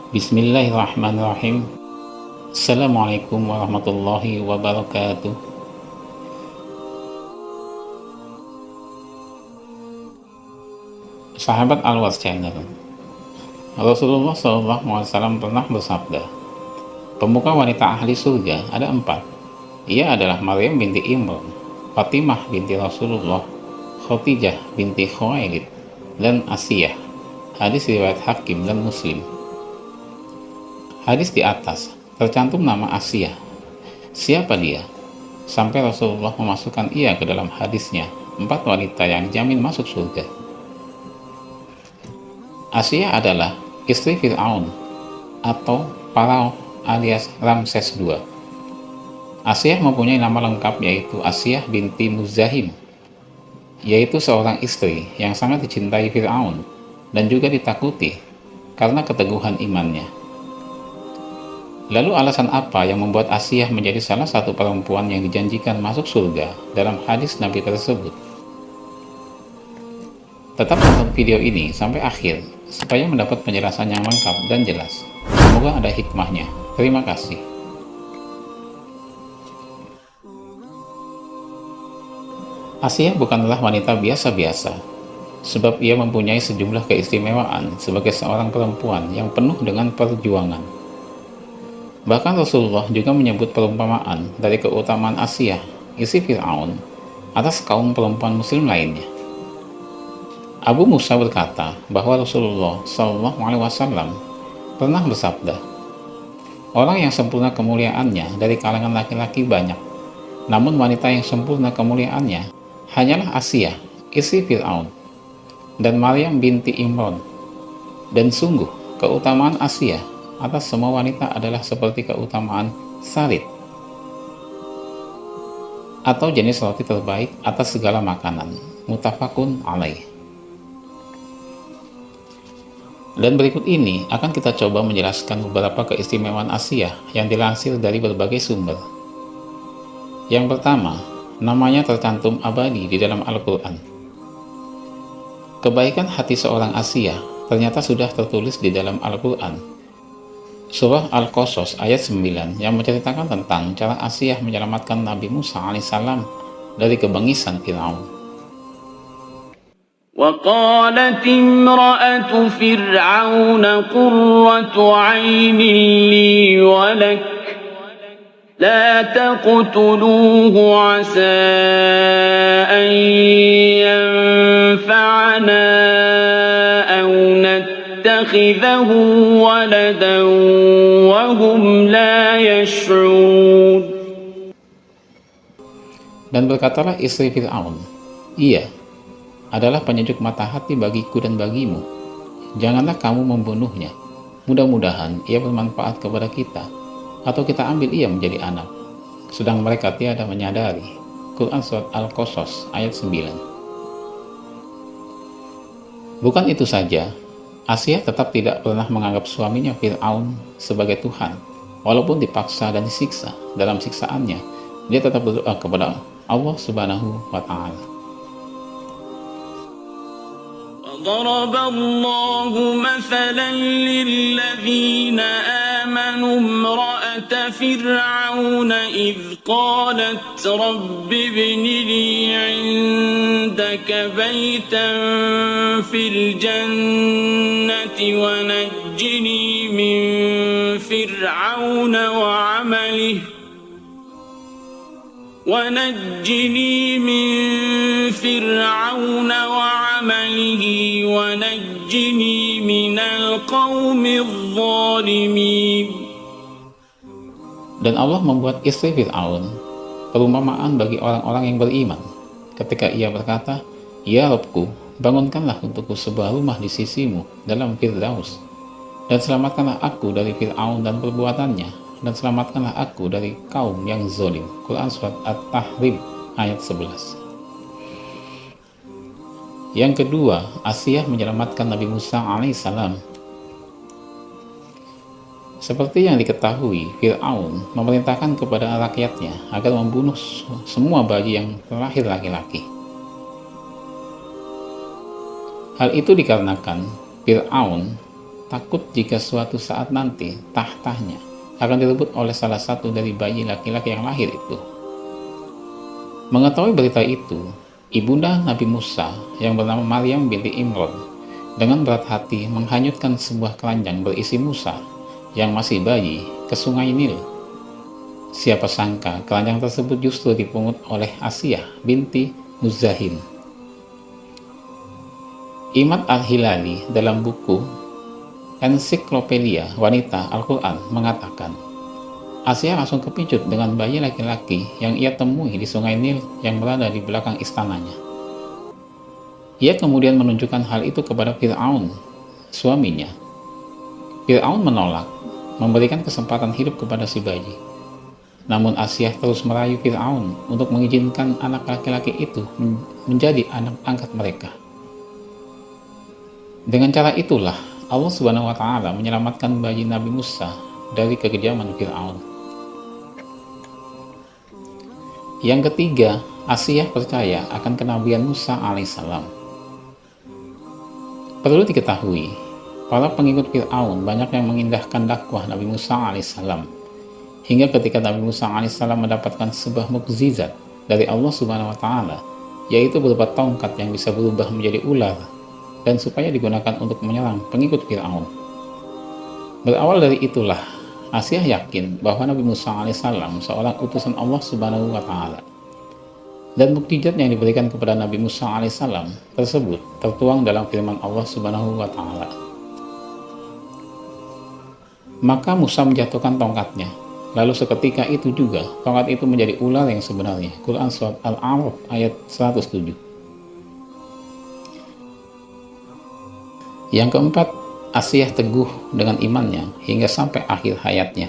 Bismillahirrahmanirrahim. Assalamualaikum warahmatullahi wabarakatuh. Sahabat Al-Wars Channel, Rasulullah SAW pernah bersabda, pemuka wanita ahli surga ada 4. Ia adalah Maryam binti Imran, Fatimah binti Rasulullah, Khadijah binti Khuwailid, dan Asiyah. Hadis riwayat Hakim dan Muslim. Hadis di atas tercantum nama Asiyah. Siapa dia? Sampai Rasulullah memasukkan ia ke dalam hadisnya, 4 wanita yang dijamin masuk surga. Asiyah adalah istri Fir'aun atau Farao alias Ramses II. Asiyah mempunyai nama lengkap yaitu Asiyah binti Muzahim, yaitu seorang istri yang sangat dicintai Fir'aun dan juga ditakuti karena keteguhan imannya. Lalu alasan apa yang membuat Asiyah menjadi salah satu perempuan yang dijanjikan masuk surga dalam hadis Nabi tersebut? Tetap tonton video ini sampai akhir supaya mendapat penjelasan yang lengkap dan jelas. Semoga ada hikmahnya. Terima kasih. Asiyah bukanlah wanita biasa-biasa, sebab ia mempunyai sejumlah keistimewaan sebagai seorang perempuan yang penuh dengan perjuangan. Bahkan Rasulullah juga menyebut perumpamaan dari keutamaan Asiyah, istri Fir'aun, atas kaum perempuan muslim lainnya. Abu Musa berkata bahwa Rasulullah SAW pernah bersabda, orang yang sempurna kemuliaannya dari kalangan laki-laki banyak, namun wanita yang sempurna kemuliaannya hanyalah Asiyah, istri Fir'aun, dan Maryam binti Imran. Dan sungguh, keutamaan Asiyah atas semua wanita adalah seperti keutamaan sarid atau jenis roti terbaik atas segala makanan. Muttafaqun alaih. Dan berikut ini akan kita coba menjelaskan beberapa keistimewaan Asiyah yang dilansir dari berbagai sumber. Yang pertama, namanya tercantum abadi di dalam Al-Quran. Kebaikan hati seorang Asiyah ternyata sudah tertulis di dalam Al-Quran. Surah Al-Qasas ayat 9 yang menceritakan tentang cara Asiyah menyelamatkan Nabi Musa alaihissalam dari kebengisan Fir'aun. وقالت امرأة فرعون قرة عين لي ولك لا تقتلوه عسى أن ينفعنا أو نتخذه ولدا وهم لا يشعرون. Dan berkatalah istri Fir'aun, ia adalah penyejuk mata hati bagiku dan bagimu. Janganlah kamu membunuhnya. Mudah-mudahan ia bermanfaat kepada kita, atau kita ambil ia menjadi anak. Sedang mereka tiada menyadari. Quran Surat Al-Qasas ayat 9. Bukan itu saja, Asiyah tetap tidak pernah menganggap suaminya Fir'aun sebagai Tuhan. Walaupun dipaksa dan disiksa, dalam siksaannya, dia tetap berdoa kepada Allah Subhanahu wa Ta'ala. ضرب الله مثلا للذين آمنوا امرأة فرعون إذ قالت رب ابن لي عندك بيتا في الجنة ونجني من فرعون وعمله ونجني ونجني من القوم الظالمين. Dan Allah membuat istri Fir'aun perumpamaan bagi orang-orang yang beriman ketika ia berkata, Ya Rabbku, bangunkanlah untukku sebuah rumah di sisimu dalam Firdaus, dan selamatkanlah aku dari Fir'aun dan perbuatannya, dan selamatkanlah aku dari kaum yang zalim. Quran Surat At-Tahrim ayat 11. Yang kedua, Asiyah menyelamatkan Nabi Musa alaihissalam. Seperti yang diketahui, Fir'aun memerintahkan kepada rakyatnya agar membunuh semua bayi yang terlahir laki-laki. Hal itu dikarenakan Fir'aun takut jika suatu saat nanti tahtanya akan direbut oleh salah satu dari bayi laki-laki yang lahir itu. Mengetahui berita itu, ibunda Nabi Musa yang bernama Maryam binti Imran dengan berat hati menghanyutkan sebuah keranjang berisi Musa yang masih bayi ke sungai Nil. Siapa sangka keranjang tersebut justru dipungut oleh Asiyah binti Muzahim. Imad Al-Hilali dalam buku Ensiklopedia Wanita Al-Quran mengatakan, Asiyah langsung kepincut dengan bayi laki-laki yang ia temui di sungai Nil yang berada di belakang istananya. Ia kemudian menunjukkan hal itu kepada Fir'aun, suaminya. Fir'aun menolak memberikan kesempatan hidup kepada si bayi. Namun Asiyah terus merayu Fir'aun untuk mengizinkan anak laki-laki itu menjadi anak angkat mereka. Dengan cara itulah Allah Subhanahu wa Ta'ala menyelamatkan bayi Nabi Musa dari kekejaman Fir'aun. Yang ketiga, Asiyah percaya akan kenabian Musa alaihissalam. Perlu diketahui, para pengikut Fir'aun banyak yang mengindahkan dakwah Nabi Musa alaihissalam, hingga ketika Nabi Musa alaihissalam mendapatkan sebuah mukjizat dari Allah Subhanahu wa Ta'ala, yaitu berupa tongkat yang bisa berubah menjadi ular dan supaya digunakan untuk menyerang pengikut Fir'aun. Berawal dari itulah, Asiyah yakin bahwa Nabi Musa alaihissalam seorang utusan Allah Subhanahu wa Ta'ala, dan mukjizat yang diberikan kepada Nabi Musa alaihissalam tersebut tertuang dalam firman Allah Subhanahu wa Ta'ala. Maka Musa menjatuhkan tongkatnya, lalu seketika itu juga tongkat itu menjadi ular yang sebenarnya. Quran Surat Al-A'raf ayat 107. Yang keempat, Asiyah teguh dengan imannya hingga sampai akhir hayatnya.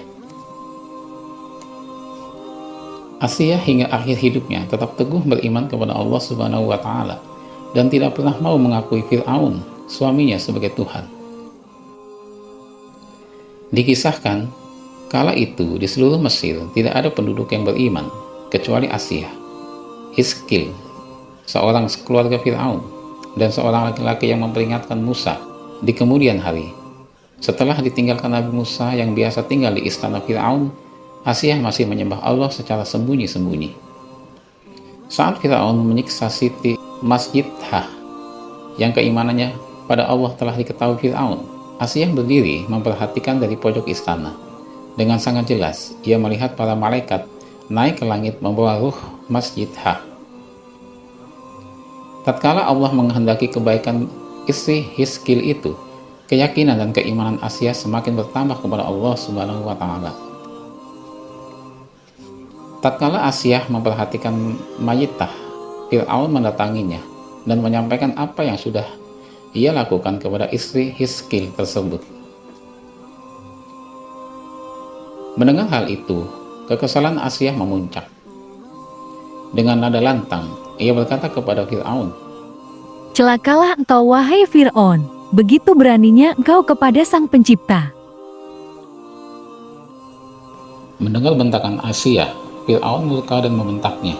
Asiyah hingga akhir hidupnya tetap teguh beriman kepada Allah Subhanahu wa Ta'ala dan tidak pernah mau mengakui Fir'aun, suaminya, sebagai Tuhan. Dikisahkan, kala itu di seluruh Mesir tidak ada penduduk yang beriman kecuali Asiyah, Hiskil, seorang keluarga Fir'aun, dan seorang laki-laki yang memperingatkan Musa di kemudian hari. Setelah ditinggalkan Nabi Musa yang biasa tinggal di istana Fir'aun, Asiyah masih menyembah Allah secara sembunyi-sembunyi. Saat Fir'aun menyiksa Siti Masjidha yang keimanannya pada Allah telah diketahui Fir'aun, Asiyah berdiri memperhatikan dari pojok istana. Dengan sangat jelas, ia melihat para malaikat naik ke langit membawa ruh Masjidha. Tatkala Allah menghendaki kebaikan istri Hiskil itu, keyakinan dan keimanan Asiyah semakin bertambah kepada Allah Subhanahu wa Ta'ala. Tatkala Asiyah memperhatikan Mayyitah, Fir'aun mendatanginya dan menyampaikan apa yang sudah ia lakukan kepada istri Hiskil tersebut. Mendengar hal itu, kekesalan Asiyah memuncak. Dengan nada lantang, ia berkata kepada Fir'aun, "Celakalah engkau wahai Fir'aun, begitu beraninya engkau kepada Sang Pencipta." Mendengar bentakan Asiyah, Fir'aun murka dan membentaknya,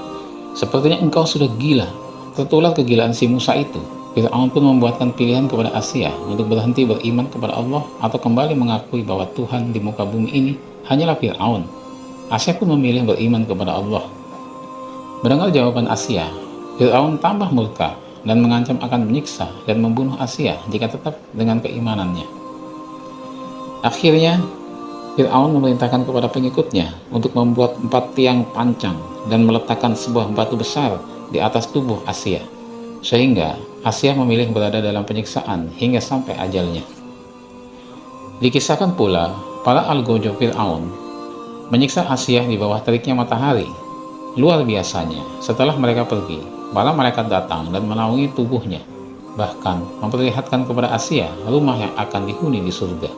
"Sepertinya engkau sudah gila." Tertular kegilaan si Musa itu, Fir'aun pun membuatkan pilihan kepada Asiyah untuk berhenti beriman kepada Allah atau kembali mengakui bahwa Tuhan di muka bumi ini hanyalah Fir'aun. Asiyah pun memilih beriman kepada Allah. Mendengar jawaban Asiyah, Fir'aun tambah murka dan mengancam akan menyiksa dan membunuh Asiyah jika tetap dengan keimanannya. Akhirnya, Fir'aun memerintahkan kepada pengikutnya untuk membuat 4 tiang pancang dan meletakkan sebuah batu besar di atas tubuh Asiyah, sehingga Asiyah memilih berada dalam penyiksaan hingga sampai ajalnya. Dikisahkan pula, para algojo Fir'aun menyiksa Asiyah di bawah teriknya matahari. Luar biasanya, setelah mereka pergi, para malaikat datang dan menaungi tubuhnya, bahkan memperlihatkan kepada Asiyah rumah yang akan dihuni di surga.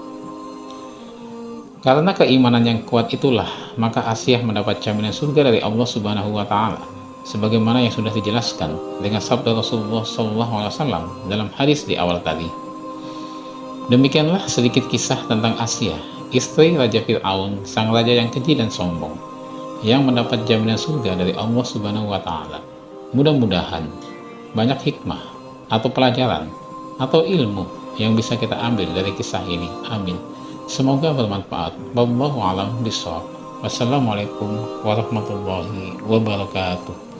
Karena keimanan yang kuat itulah, maka Asiyah mendapat jaminan surga dari Allah Subhanahu wa Ta'ala, sebagaimana yang sudah dijelaskan dengan sabda Rasulullah SAW dalam hadis di awal tadi. Demikianlah sedikit kisah tentang Asiyah, istri Raja Fir'aun, sang raja yang keji dan sombong, yang mendapat jaminan surga dari Allah Subhanahu wa Ta'ala. Mudah-mudahan banyak hikmah atau pelajaran atau ilmu yang bisa kita ambil dari kisah ini. Amin. Semoga bermanfaat. Wallahu a'lam bishawab. Wassalamualaikum warahmatullahi wabarakatuh.